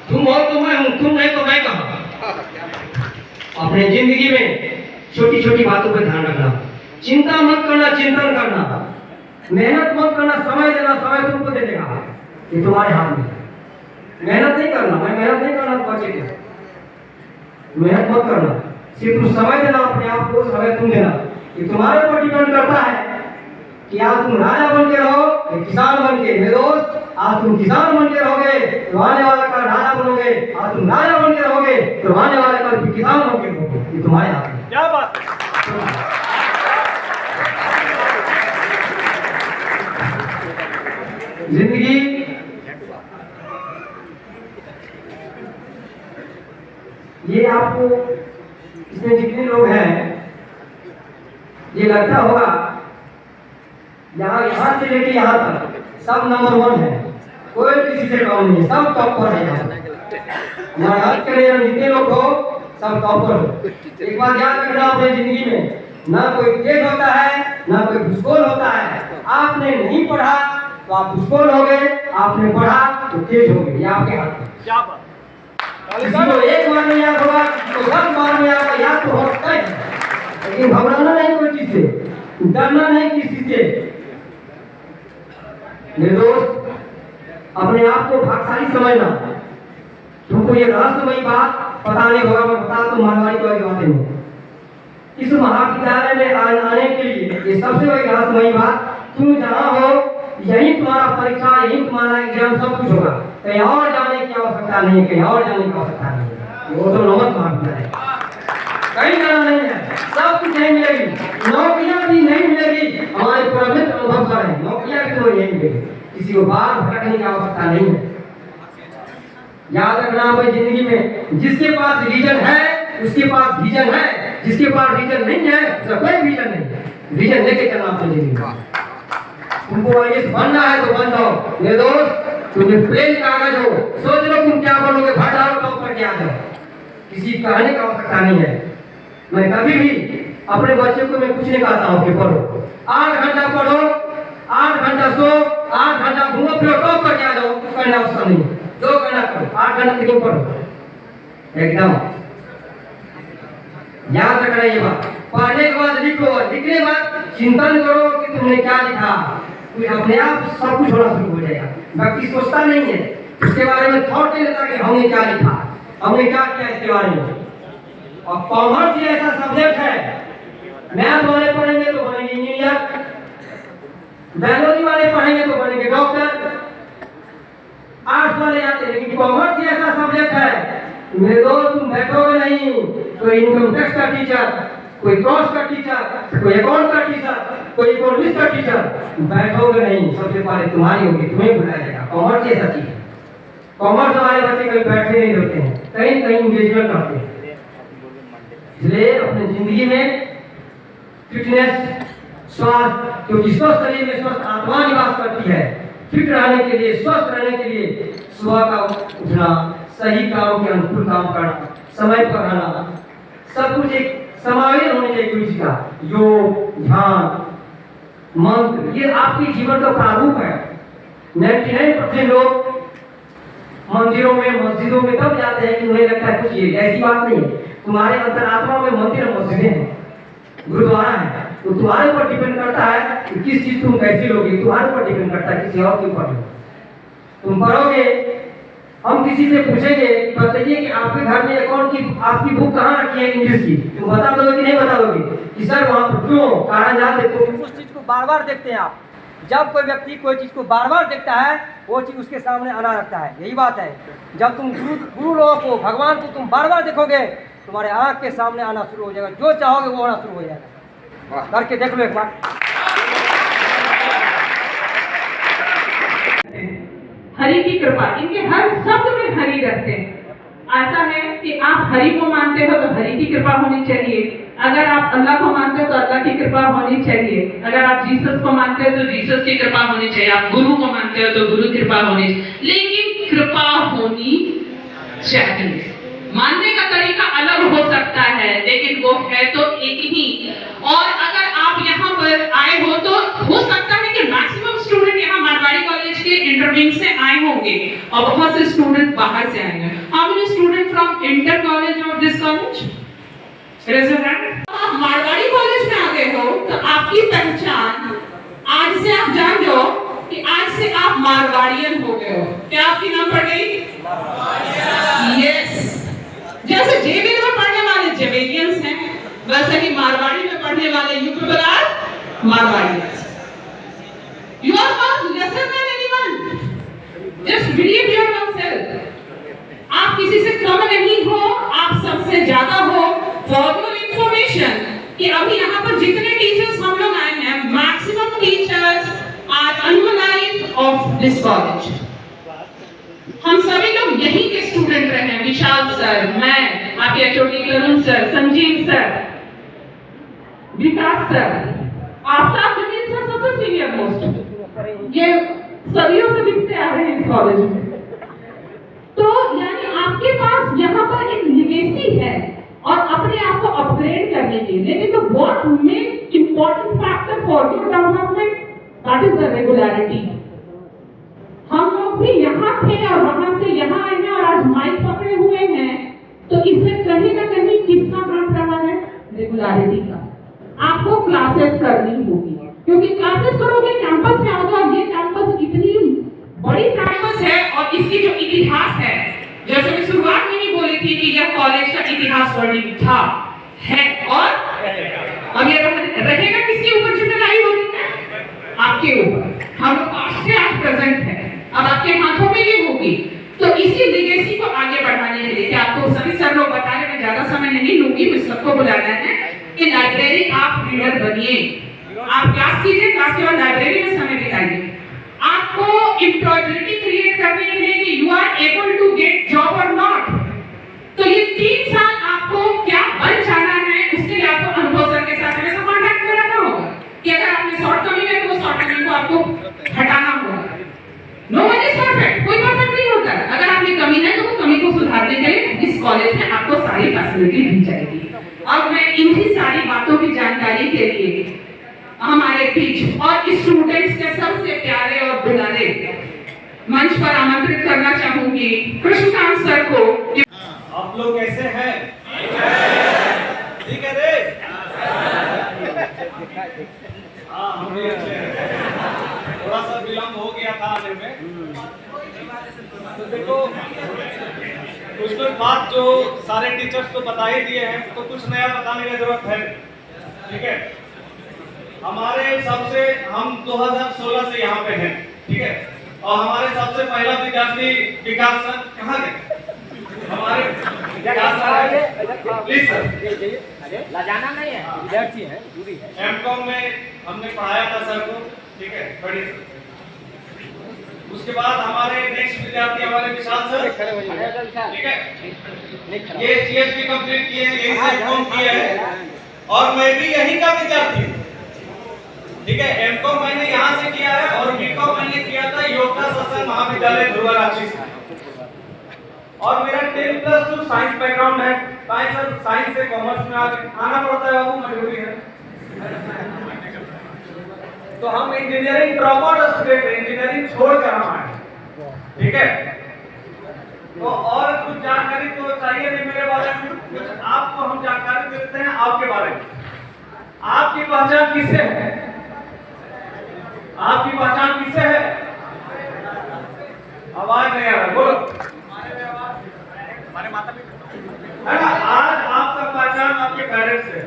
तुम हो तो मैं हूँ, तुम नहीं तो मैं कहाँ। अपने जिंदगी में छोटी छोटी बातों पर ध्यान रखना, चिंता मत करना, चिंतन करना, मेहनत मत करना, समय देना, समय तुमको दे देगा, ये तुम्हारे हाथ में। मेहनत नहीं करना, मैं मेहनत नहीं करना बच्चे के, मेहनत मत करना, सिर्फ तुम समय देना, अपने आप को समय तुम देना। ये तुम्हारे ऊपर डिपेंड करता है कि आज तुम राजा बन के रहो या किसान बन के। मेरे दोस्त, आज तुम किसान बन के रहोगे तो आने वाला कल राजा बनोगे, आज तुम राजा बन के रहोगे तो आने वाला कल भी किसान बन के रहोगे। ये तुम्हारे हाथ में। क्या बात, जिंदगी ये आपको, इसमें जितने लोग हैं ये लगता होगा यहाँ से लेके यहाँ तक सब नंबर 1 है, कोई किसी से कम नहीं है, सब टॉप पर है। यहाँ याद करें, जितने लोग हो सब टॉप पर हो। एक बात याद रखना, अपनी जिंदगी में ना कोई तेज होता है ना कोई भूसकोल होता है। आपने नहीं पढ़ा तो आप भूसकोल हो गए, आपने पढ़ा तो तेज हो गए, ये आपके हाथ में। क्या बात, किसी को एक बार में याद होगा, किसी को 10 बार में याद, याद तो होता है, लेकिन घबराना नहीं कोई चीज से, डरना नहीं किसी से। मेरे दोस्त, अपने आप को भाग्यशाली समझना। तुमको ये रहस्यमयी बात पता नहीं होगा, मैं बता तो मारवाड़ी को बातें नहीं। इस महाविद्यालय में आने के लिए ये सबसे बड़ी रहस्यमयी बात, तुम जहाँ हो यही तुम्हारा परीक्षा, यही तुम्हारा एग्जाम, सब कुछ होगा। कहीं और जाने की आवश्यकता नहीं है, कहीं और जाने की आवश्यकता नहीं है। वो तो नमक महाविद्यालय, कहीं जाना नहीं है, सब कुछ नहीं मिलेगी, नौकरियां भी नहीं मिलेगी। हमारे प्रमित अनुभव कर रहे हैं, नौकरियां भी नहीं मिलेगी, किसी को बाहर भटकने की आवश्यकता नहीं है। याद रखना अपनी जिंदगी में, जिसके पास रीजन है उसके पास विजन है, जिसके पास रीजन नहीं है उसका कोई विजन नहीं है। रीजन लेके चलना अपनी जिंदगी का। तुमको आईएएस बनना है तो बन जाओ। मेरे दोस्त, तुम्हें प्लेन कागज हो, सोच लो तुम क्या बोलोगे, भर डालो टॉप करके आ जाओ। किसी कहने का आवश्यकता नहीं है। मैं कभी भी अपने बच्चे को मैं कुछ नहीं कहता हूँ कि पढ़ो, 8 घंटा पढ़ो, 8 घंटा सो, 8 घंटा घूमो फिरो, टॉप करके आ जाओ, करना आवश्यक नहीं है। जो करना करो, 8 घंटा क्यों पढ़ो, एकदम याद रखना ये बात। पढ़ने के बाद लिखो, लिखने के बाद चिंतन करो कि तुमने क्या लिखा, फिर अपने आप सब कुछ होना शुरू हो जाएगा। व्यक्ति सोचता नहीं है, उसके बारे में थॉट नहीं लेता कि हमने क्या लिखा, हमने क्या किया इसके बारे में। और कॉमर्स ही ऐसा सब्जेक्ट है, मैथ वाले पढ़ेंगे तो बनेंगे इंजीनियर, बायोलॉजी वाले पढ़ेंगे तो बनेंगे डॉक्टर, आर्ट्स वाले आते हैं, लेकिन कॉमर्स ही ऐसा सब्जेक्ट है मेरे दोस्त, तुम बैठोगे नहीं, कोई इनकम टैक्स का टीचर, कोई कॉस्ट का टीचर, कोई अकाउंट का टीचर, कोई इकोनॉमिक्स का टीचर, बैठोगे नहीं, सबसे पहले तुम्हारी होगी, तुम्हें बुलाया जाएगा। कॉमर्स ऐसा चीज है। कॉमर्स वाले बच्चे कभी बैठे नहीं होते हैं, कहीं कहीं इंगेजमेंट करते हैं। इसलिए अपनी जिंदगी में फिटनेस, स्वास्थ्य, क्योंकि स्वस्थ शरीर में स्वस्थ आत्मा निवास करती है। फिट रहने के लिए, स्वस्थ रहने के लिए सुबह का उठना, सही काम के अनुकूल काम करना, समय पर रहना, सब कुछ एक समावेश होने चाहिए किसी का। योग, ध्यान, मंत्र, ये आपके जीवन का प्रारूप है। 99% लोग मंदिरों में, मस्जिदों में तब जाते हैं कि उन्हें लगता है कुछ ये, ऐसी बात नहीं है। तुम्हारे अंतरात्मा में मंदिर और मस्जिदें हैं, गुरुद्वारा है, तो तुम्हारे ऊपर डिपेंड करता है कि किस चीज तुम कैसी लोगे, तुम्हारे ऊपर डिपेंड करता है, किसी और के ऊपर नहीं। तुम पढ़ोगे, हम किसी से पूछेंगे बताइए कि आपके घर में अकाउंट की आपकी बुक कहाँ रखी है इंग्लिश की, तुम बता दोगे कि नहीं बता दोगे कि सर वहाँ पर क्यों, कारण जान देते हो। उस चीज को बार बार देखते हैं आप। जब कोई व्यक्ति कोई चीज को बार बार देखता है, वो चीज उसके सामने आना रखता है। यही बात है, जब तुम गुरु लोगों को, भगवान को तुम बार बार देखोगे, तुम्हारे आँख के सामने आना शुरू हो जाएगा, जो चाहोगे वो होना शुरू हो जाएगा। करके देख लो एक बार। हरि की कृपा, इनके हर शब्द में हरि रहते हैं। ऐसा है कि आप हरि को मानते हो तो हरि की कृपा होनी चाहिए, अगर आप अल्लाह को मानते हो तो अल्लाह की कृपा होनी चाहिए, अगर आप जीसस को मानते हो तो जीसस की कृपा होनी चाहिए, आप गुरु को मानते हो तो गुरु कृपा होनी चाहिए, लेकिन कृपा होनी चाहिए। मानने का तरीका अलग हो सकता है, लेकिन वो है तो एक ही। और अगर आप यहाँ पर आए हो तो हो सकता है कि मैक्सिमम स्टूडेंट यहाँ मारवाड़ी कॉलेज के इंटरविंग से आए होंगे और बहुत से स्टूडेंट बाहर से आएंगे। How many student from inter college of this college? Raise your hand. आप मारवाड़ी कॉलेज में आ गए हो तो आपकी पहचान आज से आप जान जाओ कि आज से आप मारवाड़ियन हो गए हो। क्या आपकी नाम पड़ गई? यस। जैसे जेबीएल में पढ़ने वाले जेबेलियंस हैं, वैसे ही मारवाड़ी में पढ़ने वाले you people are Marwarians. You are not lesser than anyone. Just believe yourself. आप किसी से कम नहीं हो, आप सबसे ज्यादा हो। For your information, कि अभी यहाँ पर जितने टीचर्स हम लोग आए हैं, maximum teachers are alumni of this college. हम सभी लोग यहीं के स्टूडेंट रहे हैं। विशाल सर, मैं, आपके एचओडी करुण सर, संजीव सर, विकास सर, आफ्ताब जमील सर सबसे सीनियर मोस्ट, ये सदियों से दिखते आ रहे हैं इस कॉलेज में। तो यानी आपके पास यहाँ पर एक लिगेसी है और अपने आप को अपग्रेड करने के लिए, लेकिन तो what make important factor for your development, that is the regularity. हम लोग भी यहाँ थे और वहां से यहाँ आए हैं और आज माइक पकड़े हुए हैं, तो इसमें कहीं ना कहीं किसका हाथ रहा है? रेगुलरिटी का। आपको क्लासेस करनी होगी, क्योंकि क्लासेस करोगे, कैंपस में आओगे, और ये कैंपस इतनी बड़ी कैंपस है और इसकी जो इतिहास है, जैसे मैं शुरुआत में ही बोली थी कि यह कॉलेज का इतिहास वर्णित था, है और अब ये रहेगा। किसके ऊपर जिम्मेदारी होती है? आपके ऊपर। हम लोग पास्ट से आज प्रेजेंट है, अब आपके हाथों में ये होगी। तो इसी लेगेसी को आगे बढ़ाने के लिए, कि आपको सभी सर लोग बता रहे, मैं ज्यादा समय नहीं लूंगी, मैं सबको बुलाना है कि लाइब्रेरी आप रीडर बनिए, आप क्लास कीजिए, क्लास के बाद लाइब्रेरी में समय बिताइए। आपको एम्प्लॉयबिलिटी क्रिएट करने के लिए कि you are able to get job or not, तो ये 3 साल आपको क्या बन जाना है, उसके लिए आपको अनुभव सर के साथ हमेशा कॉन्टैक्ट में रहना होगा कि अगर आपने शॉर्ट कमी है तो वो शॉर्ट कमी को आपको हटाना होगा। नो वन इज परफेक्ट, अब मैं इन्हीं सारी बातों की जानकारी के लिए हमारे बीच और स्टूडेंट्स के सबसे प्यारे और दुलारे मंच पर आमंत्रित करना चाहूंगी कृष्णकांत सर को। आप लोग कैसे हैं? ठीक है रे? हाँ, हम भी अच्छे हैं। थोड़ा सा विलम्ब हो गया था आने में। तो देखो, कुछ बात जो सारे टीचर्स तो बता ही दिए हैं, तो कुछ नया बताने की जरूरत है। ठीक है? हम 2016 से यहाँ पे हैं, ठीक है? और हमारे सबसे पहला विद्यार्थी विकास सर कहाँ गए? हमारे विकास सर, प्लीज सर, लाजाना नहीं है, विद्यार्थी है, दूरी है। एमकॉम में हमने पढ़ाया था सर को, ठीक है? बड़ी सर। उसके बाद हमारे नेक्स्ट विद्यार्थी हमारे विशाल सर, ठीक है? ये सीएसपी कंप्लीट किए हैं, यही से एमकॉम किए हैं, और मैं भी यही का विद्यार्थी हूँ, ठीक है? एमकॉम मैंने यहाँ से किया है और बीकॉम मैंने किया था योगता शासन महाविद्यालय ध्रुवा रांची से। और मेरा 10+2 साइंस बैकग्राउंड है। साइंस से कॉमर्स में आना पड़ता है बाबू, मजबूरी है। तो हम इंजीनियरिंग ड्रॉप आउट स्टूडेंट हैं, इंजीनियरिंग छोड़कर हम आए, ठीक है? तो और कुछ जानकारी तो चाहिए नहीं मेरे बारे में, कुछ आपको हम जानकारी देते हैं आपके बारे में। आपकी पहचान किससे है? आपकी पहचान किससे है? आवाज नहीं आ रहा, बोलो। हमारे माता पिता है ना। आज आप सब पहचान आपके पेरेंट्स से।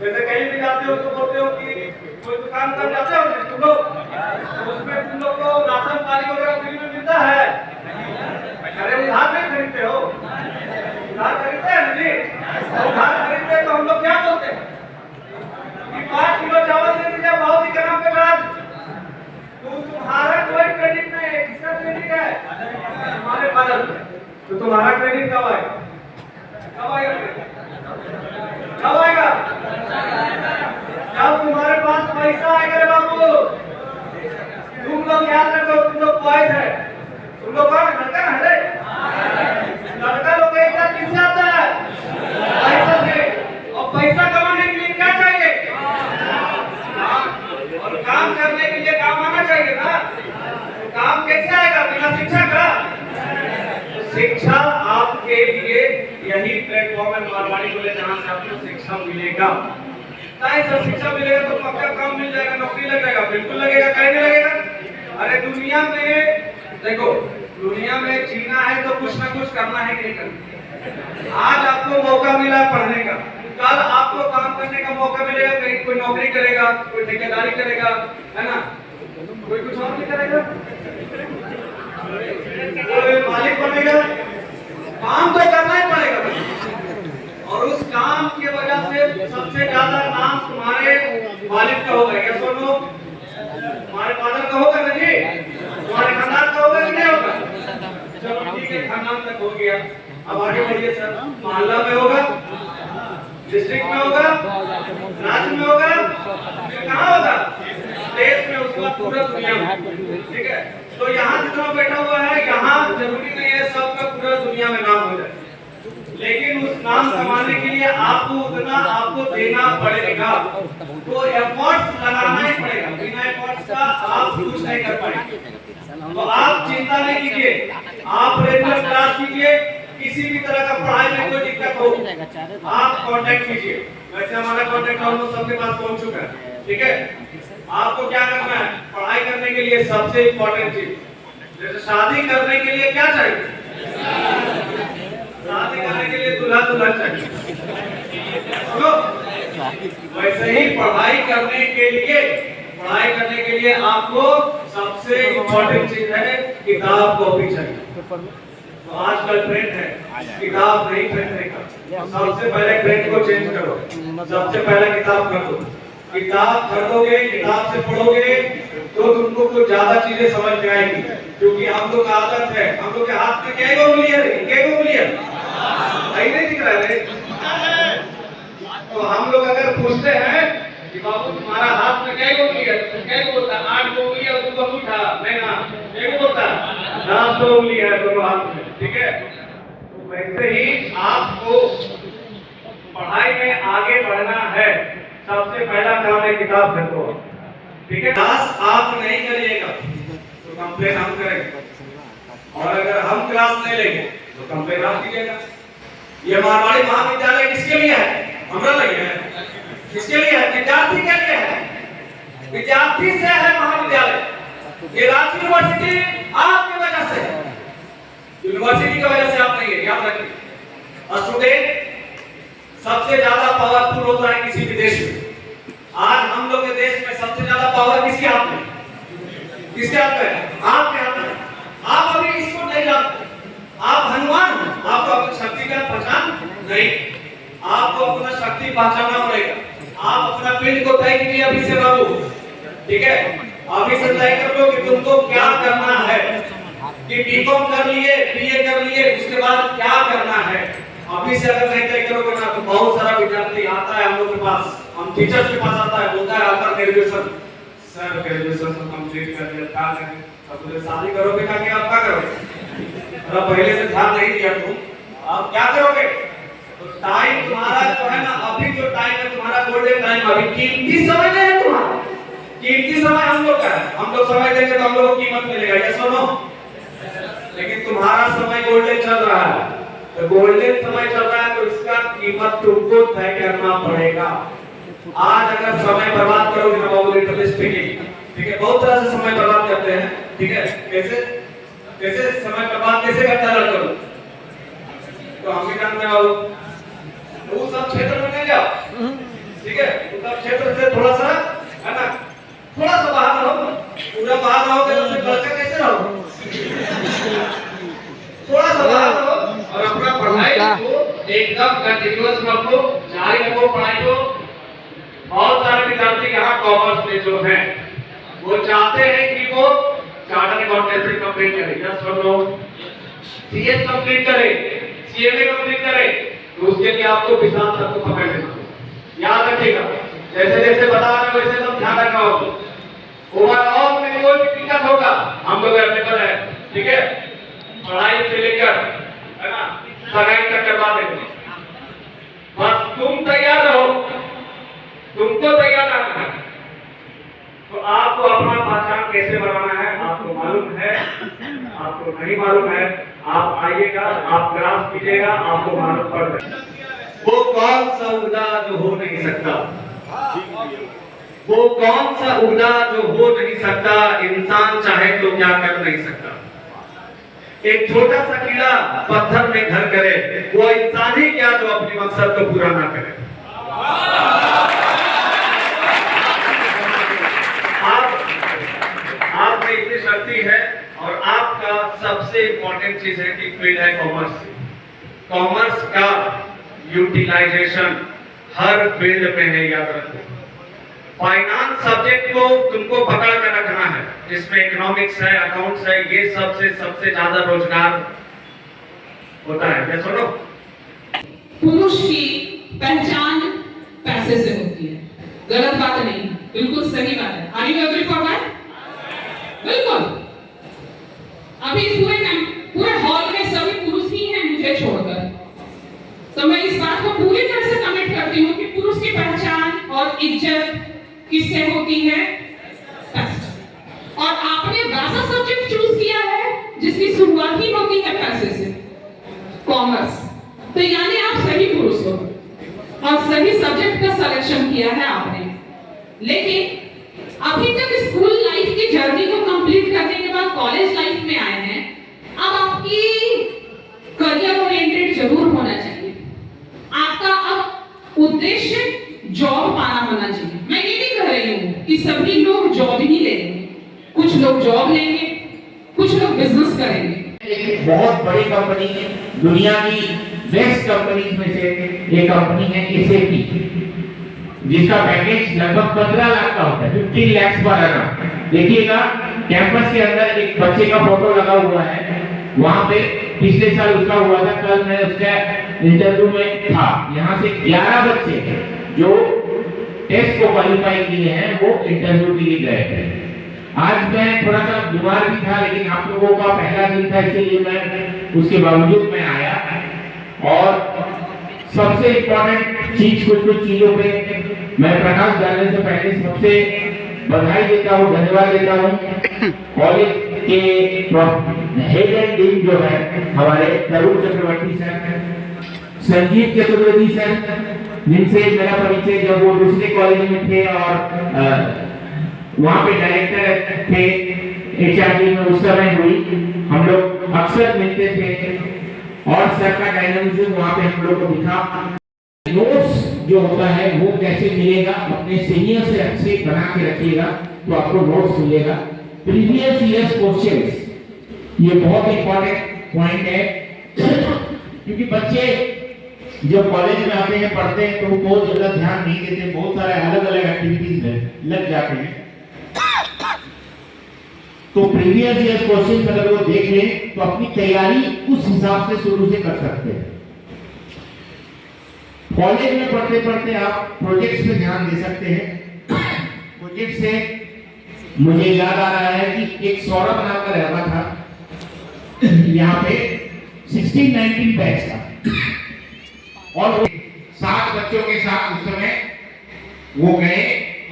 जैसे कहीं भी जाते हो तो बोलते हो कि कोई दुकान पर जाते हो तुम लोग, तो उसमें तुम लोग को राशन पानी वगैरह फ्री में मिलता है? अरे उधार नहीं खरीदते हो? उधार खरीदते हैं ना जी? उधार खरीदते तो हम लोग क्या बोलते हैं कि 5 किलो चावल दे दीजिए बहुत ही नाम पे बराबर। तो तुम्हारा कोई क्रेडिट नहीं है, किसका क्रेडिट है? हमारे फादर। तो तुम्हारा क्रेडिट कब आएगा? कब आएगा? कब आएगा? जब तुम्हारे पास पैसा आएगा रे बाबू। तुम लोग याद रखो, तुम लोग बॉयज है, तुम लोग कौन लड़का है रे? लड़का लोग एक साथ किससे आता है? पैसा से। और पैसा कमाने के लिए क्या चाहिए? और काम करने के लिए काम आना चाहिए ना। काम कैसे आएगा बिना शिक्षा का? शिक्षा आपके लिए यही प्लेटफॉर्म है मारवाड़ी बोले जहां से आपको शिक्षा मिलेगा। नहीं सर, शिक्षा मिलेगा तो पक्का काम मिल जाएगा, नौकरी लग जाएगा। बिल्कुल लगेगा, कहीं नहीं लगेगा। अरे दुनिया में देखो, दुनिया में जीना है तो कुछ ना कुछ करना है कि नहीं करना। आज आपको मौका मिला पढ़ने का, कल आपको काम करने का मौका मिलेगा, कहीं कोई नौकरी करेगा, कोई ठेकेदारी करेगा, है ना? कोई कुछ और नहीं करेगा, कोई मालिक बनेगा। काम तो करना ही पड़ेगा, और उस काम की वजह से सबसे ज्यादा नाम तुम्हारे मालिक का होगा। या सुनो, तुम्हारे फादर का होगा ना जी? तुम्हारे खानदान का होगा कि नहीं होगा? चलो ठीक है, खानदान तक हो गया। अब आगे बढ़िए सर। मोहल्ला में होगा, डिस्ट्रिक्ट में होगा, राज्य में होगा, कहाँ होगा? देश में, उसके बाद पूरा दुनिया में, ठीक है? तो यहाँ जितना बैठा हुआ है, यहाँ जरूरी नहीं है सबका पूरा दुनिया में नाम हो जाए, लेकिन उस नाम कमाने के लिए आपको उतना आपको देना पड़ेगा। तो एफर्ट्स लगाना ही पड़ेगा, बिना एफर्ट्स का आप कुछ नहीं कर पाएंगे। तो आप चिंता नहीं कीजिए, आप रेगुलर क्लास कीजिए। किसी भी तरह का पढ़ाई में कोई दिक्कत हो, आप कांटेक्ट कीजिए। वैसे हमारा कांटेक्ट ऑलमोस्ट सबके पास पहुंच चुका है, ठीक है? आपको क्या करना है? पढ़ाई करने के लिए सबसे इम्पोर्टेंट चीज, जैसे शादी करने के लिए क्या चाहिए? शादी करने के लिए दूल्हा दुल्हन चाहिए। तो वैसे ही पढ़ाई करने के लिए आपको सबसे इम्पोर्टेंट चीज है किताब कॉपी चाहिए। तो आजकल ट्रेंड है किताब नहीं खरीदने का, सबसे पहले ट्रेंड को चेंज करो। सबसे पहले किताब खरीदो। किताब खरीदोगे, किताब से पढ़ोगे तो तुमको कुछ ज्यादा चीजें समझ में आएंगी। क्योंकि हम लोग का आदत है, हम लोग के हाथ में क्या उंगली है? नहीं दिख रहा है। तो हम लोग अगर पूछते हैं कि बाबू तुम्हारा हाथ में क्या उंगली है, तो क्या बोलता है? 8 उंगली है, तुम अंगूठा नहीं ना, क्या बोलता है? 10 उंगली है दोनों हाथ में, ठीक है? तो वैसे ही आपको पढ़ाई में आगे बढ़ना है, सबसे पहला काम है किताब देखो, ठीक है। क्लास आप नहीं करिएगा तो कंप्लेन हम करेंगे, और अगर हम क्लास नहीं लेंगे तो कंप्लेन आप कीजिएगा। ये मारवाड़ी महाविद्यालय किसके लिए है? हमरा लिए है। किसके लिए है? विद्यार्थी के लिए है। विद्यार्थी से है महाविद्यालय। ये रांची यूनिवर्सिटी आपकी वजह से, यूनिवर्सिटी की वजह से आप नहीं है, याद रखिए। स्टूडेंट सबसे ज्यादा पावरफुल होता है किसी भी देश में। आज हम लोग के देश में सबसे ज्यादा पावर किसके हाथ में? किसके हाथ में? आपके हाथ में। आप अभी इसको नहीं जानते, आप हनुमान, आपको अपनी शक्ति का पहचान नहीं। आपको अपना शक्ति पहचानना पड़ेगा। आप अपना फील्ड को तय कीजिए अभी से बाबू, ठीक है। अभी से तय कर लो कि तुमको क्या करना है, कि बीकॉम कर लिए, बीए कर लिए, उसके बाद क्या करना है। अभी से अगर नहीं तय करोगे ना तो बहुत सारा विद्यार्थी आता है हम लोग के पास, हम टीचर्स के पास आता है, बोलता है आपका ग्रेजुएशन, सर ग्रेजुएशन तो कंप्लीट कर लिया, क्या करें? अब मुझे शादी करोगे ना कि आप क्या करोगे? अगर पहले से ध्यान नहीं दिया तुम, आप क्या करोगे? तो टाइम तुम्हारा जो है ना, अभी जो टाइम है तुम्हारा गोल्डन टाइम, अभी कीमती समय नहीं है तुम्हारा, कीमती समय हम लोग का है। हम लोग समय देंगे तो हम लोग को कीमत मिलेगा, ये सुनो। लेकिन तुम्हारा समय गोल्डन चल रहा है, तो गोल्डन समय चल रहा है तो इसका कीमत तुमको तय करना पड़ेगा। आज अगर समय बर्बाद करोगे ना बाबू, लिटरली स्पीकिंग, ठीक है, बहुत तरह से समय बर्बाद करते हैं, ठीक है। कैसे कैसे समय बर्बाद कैसे करता है लड़का, तो हम भी जानते हैं बाबू। तो उस सब क्षेत्र में नहीं जाओ, ठीक है। उस सब क्षेत्र से थोड़ा सा है ना, थोड़ा सा बाहर रहो। पूरा बाहर रहोगे तो फिर लड़का कैसे रहो? थोड़ा सा बाहर रहो और अपना पढ़ाई को एकदम कंटिन्यूअस रखो, जारी रखो पढ़ाई को। बहुत सारे विद्यार्थी यहाँ कॉमर्स में जो हैं वो चाहते हैं कि वो चार्टर्ड अकाउंटेंसी कंप्लीट करें, यस और नो, सीएस कंप्लीट करें, सीएमए कंप्लीट करें, तो उसके लिए आपको विशाल सर को पकड़ लेना, याद रखिएगा। जैसे जैसे बता रहे हैं वैसे सब ध्यान रखना होगा। ओवरऑल में कोई भी दिक्कत होगा हम लोग अवेलेबल है, ठीक है। पढ़ाई से लेकर है ना सगाई तक करवा देंगे, बस तुम तैयार रहो, तुमको तैयार रहना है। तो आपको अपना पहचान कैसे बनाना है आपको मालूम है, आपको नहीं मालूम है, आप आइएगा, आप क्लास कीजिएगा, आपको मालूम पड़ जाएगा। वो कौन सा उगदा जो हो नहीं सकता, वो कौन सा उगदा जो हो नहीं सकता, इंसान चाहे तो क्या कर नहीं सकता। एक छोटा सा कीड़ा पत्थर में घर करे, वो इंसान ही क्या जो अपने मकसद को पूरा ना करे। आप में इतनी शक्ति है, और आपका सबसे इंपॉर्टेंट चीज है कि फील्ड है कॉमर्स। कॉमर्स का यूटिलाइजेशन हर फील्ड में है, याद रखो। फाइनेंस सब्जेक्ट को तुमको पकड़ कर रखना है, जिसमें इकोनॉमिक्स है, अकाउंट्स है, ये सबसे ज्यादा रोजगार होता है, क्या सुनो। पुरुष की पहचान पैसे से होती है, गलत बात नहीं, बिल्कुल सही बात है। Are you agree for that? बिल्कुल। अभी पूरे हॉल में सभी पुरुष ही हैं मुझे छोड़कर, तो मैं इस बात को पूरी तरह से कमिट करती हूँ कि पुरुष की पहचान और इज्जत किससे होती है? पैसे। और आपने वैसा सब्जेक्ट चूज किया है जिसकी शुरुआत ही होती है पैसे से, कॉमर्स। तो यानी आप सही पुरुष हो और सही सब्जेक्ट का सिलेक्शन किया है आपने। लेकिन अभी तक स्कूल लाइफ की जर्नी को कंप्लीट करने के बाद कॉलेज लाइफ में आए हैं, अब आपकी करियर ओरिएंटेड जरूर होना चाहिए। आपका अब उद्देश्य जॉब पाना होना चाहिए। मैं ये नहीं कह रही हूँ कि सभी लोग जॉब ही लेंगे, कुछ लोग जॉब लेंगे, कुछ लोग बिजनेस करेंगे। एक बहुत बड़ी कंपनी है, दुनिया की बेस्ट कंपनीज में से एक कंपनी है एसएपी, जिसका पैकेज लगभग 15 लाख का होता है, 15 लाख पर annum। देखिएगा कैंपस के अंदर एक बच्चे का फोटो लगा हुआ है, वहां पे पिछले साल उसका हुआ था, कल मैं उसका इंटरव्यू में था। यहाँ से 11 बच्चे जो टेस्ट को क्वालिफाई किए हैं वो इंटरव्यू के लिए गए थे। आज मैं थोड़ा सा बीमार भी था, लेकिन आप लोगों का पहला दिन था, इसलिए मैं उसके बावजूद मैं आया। और सबसे इम्पोर्टेंट चीज कुछ चीजों पे मैं प्रकाश डालने से पहले सबसे बधाई देता हूँ, धन्यवाद देता हूँ कॉलेज के हेड एंड डीन जो है हमारे तरुण चक्रवर्ती सर, संजीव चतुर्वेदी सर, जिनसे मेरा परिचय जब वो दूसरे कॉलेज में थे और वहाँ पे डायरेक्टर थे एचआरडी में उस समय हुई, हम लोग अक्सर मिलते थे और सर का डायनामिज्म वहाँ पे हम लोग को दिखा। नोट्स जो होता है वो कैसे मिलेगा, अपने सीनियर से अच्छे बना के रखिएगा तो आपको नोट्स मिलेगा। प्रीवियस ईयर्स क्वेश्चंस, ये बहुत इंपॉर्टेंट पॉइंट है क्योंकि बच्चे जब कॉलेज में आते हैं पढ़ते हैं तो बहुत ज्यादा ध्यान नहीं देते, बहुत सारे अलग अलग एक्टिविटीज में लग जाते हैं। तो प्रीवियस ईयर क्वेश्चन अगर वो देख लें तो अपनी तैयारी उस हिसाब से शुरू से कर सकते हैं। कॉलेज में पढ़ते पढ़ते आप प्रोजेक्ट्स पे ध्यान दे सकते हैं। प्रोजेक्ट से मुझे याद आ रहा है कि एक सौरभ नाम का लड़का था यहाँ पे 16-19 बैच का और वो 7 बच्चों के साथ उस समय वो गए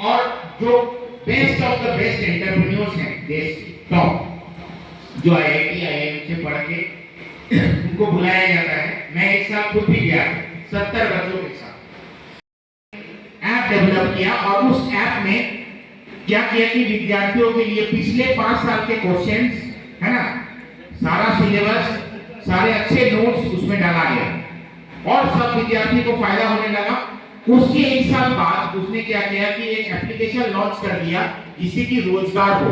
और जो best of the best entrepreneurs हैं देश के टॉप जो आईआईटी आईआईएम से पढ़ के उनको बुलाया जाता है। मैं एक साथ खुद भी गया 70 बच्चों के साथ ऐप डेवलप किया और उस ऐप में क्या किया कि विद्यार्थियों के लिए पिछले 5 साल के क्वेश्चंस है ना, सारा सिलेबस, सारे अच्छे नोट्स उसमें डाला गया और सब विद्यार्थी को फायदा होने लगा। उसके 1 साल बाद उसने क्या किया कि एक एप्लीकेशन लॉन्च कर दिया जिससे कि रोजगार हो,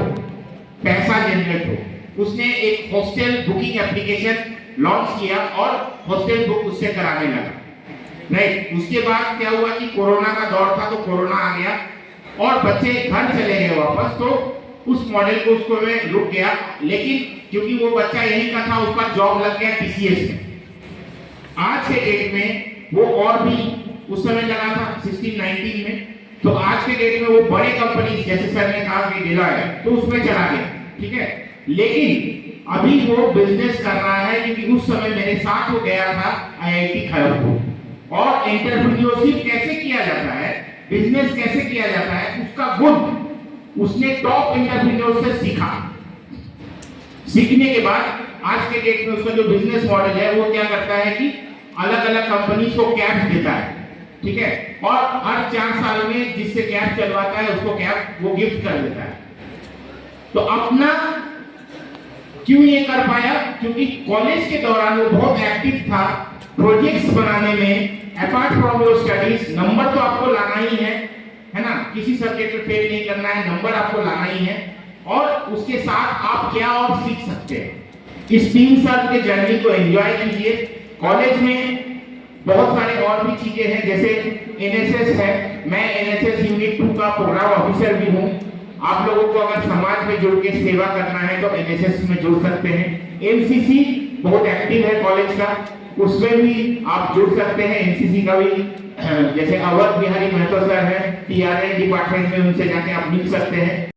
पैसा जनरेट हो। उसने एक हॉस्टल बुकिंग एप्लीकेशन लॉन्च किया और हॉस्टल बुक उससे कराने लगा। राइट, उसके बाद क्या हुआ कि कोरोना का दौर था तो कोरोना आ गया और बच्चे घर चले गए वापस, तो उस मॉडल को उसको में रुक गया। लेकिन क्योंकि वो बच्चा यहीं का था, उसका जॉब लग गया टीसीएस में। आज के डेट में वो और भी उस समय लगा था 16-19 में, तो आज के डेट में वो बड़े कंपनी जैसे सर ने कहा कि डिलॉयट तो उसमें चला गया, ठीक है। लेकिन अभी वो बिजनेस कर रहा है क्योंकि उस समय मेरे साथ वो गया था आईआईटी खड़गपुर। और एंटरप्रेन्योरशिप कैसे किया जाता है, बिजनेस कैसे किया जाता है, उसका गुण उसने टॉप एंटरप्रेन्योर से सीखा। सीखने के बाद आज के डेट में उसका जो बिजनेस मॉडल है वो क्या करता है कि अलग अलग कंपनी को कैश देता है, ठीक है, और हर 4 साल में जिससे कैश चलवाता है उसको कैश वो गिफ्ट कर देता है। तो अपना क्यों ये कर पाया, क्योंकि कॉलेज के दौरान वो बहुत एक्टिव था प्रोजेक्ट्स बनाने में। Apart from your studies, number तो आपको लाना ही है ना, किसी सब्जेक्ट में फेल नहीं करना है, नंबर आपको लाना ही है। और उसके साथ आप क्या और सीख सकते हैं, इस 3 साल के जर्नी को एंजॉय कीजिए। कॉलेज में बहुत सारे और भी चीजें हैं, जैसे एनएसएस है, मैं एनएसएस यूनिट 2 का प्रोग्राम ऑफिसर भी हूँ। आप लोगों को अगर समाज में जुड़ के सेवा करना है तो एनएसएस में जुड़ सकते हैं। एनसीसी बहुत एक्टिव है कॉलेज का, उसमें भी आप जुड़ सकते हैं। एनसीसी का भी जैसे अवध बिहारी महतो सर है टीआरए डिपार्टमेंट में, उनसे जाके आप मिल सकते हैं।